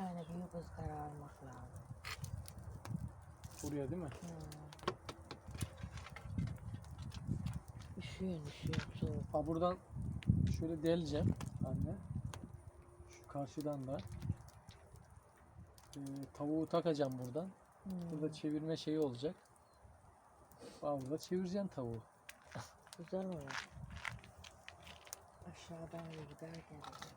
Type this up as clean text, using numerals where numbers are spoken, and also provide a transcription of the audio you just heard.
tane büyük ızgara almak lazım. Buraya değil mi? Üşüyorsun soğuk. Ha buradan şöyle deleceğim anne. Şu karşıdan da tavuğu takacağım buradan. Burada çevirme şeyi olacak. Burada çevireceğim tavuğu. Güzel olur. Aşağıdan gider gelir.